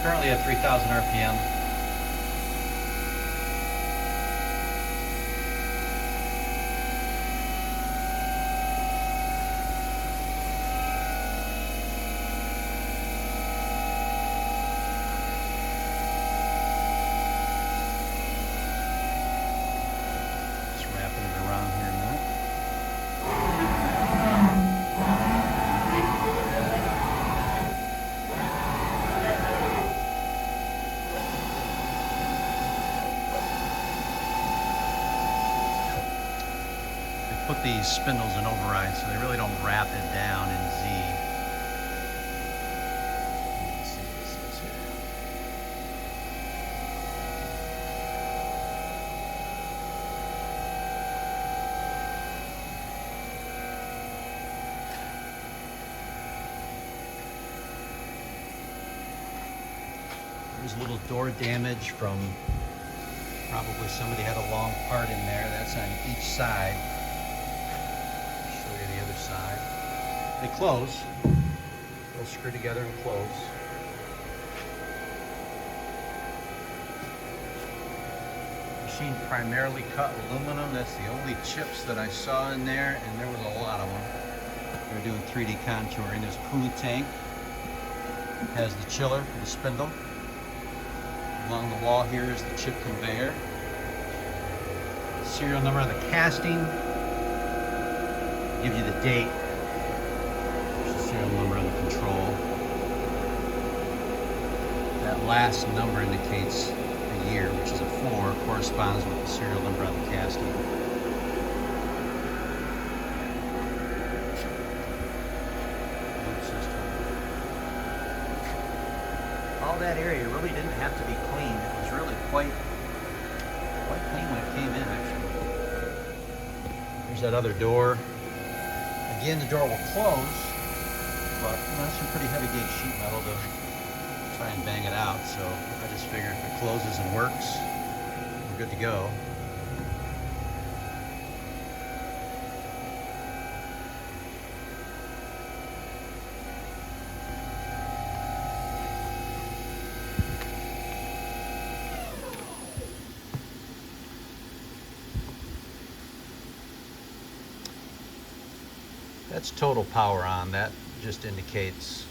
Currently at 3,000 RPM. Just wrapping it around here a minute. Put these spindles in override so they really don't wrap it down in Z. Let's see what this says here. There's a little door damage from probably somebody had a long part in there. That's on each side. The other side. They close. They'll screw together and close. Machine primarily cut aluminum. That's the only chips that I saw in there, and there was a lot of them. They're doing 3D contouring. This coolant tank has the chiller for the spindle. Along the wall here is the chip conveyor. Serial number on the casting. Give you the date. There's the serial number on the control. That last number indicates the year, which is a 4, corresponds with the serial number on the casting. All that area really didn't have to be cleaned. It was really quite clean when it came in, actually. There's that other door. Again, the door will close, but that's some pretty heavy gauge sheet metal to try and bang it out. So I just figured if it closes and works, we're good to go. That's total power on. That just indicates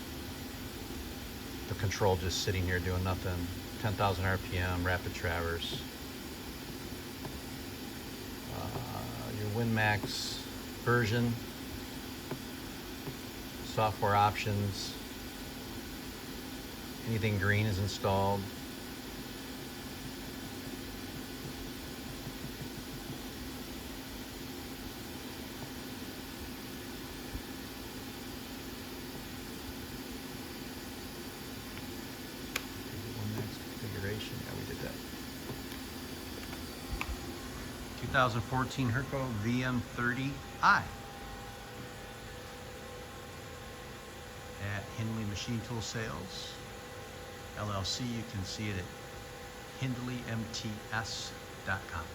the control just sitting here doing nothing. 10,000 RPM, rapid traverse. Your WinMax version, software options, anything green is installed. Yeah, we did that. 2014 Hurco VM30i at Hindley Machine Tool Sales LLC. You can see it at hindleymts.com.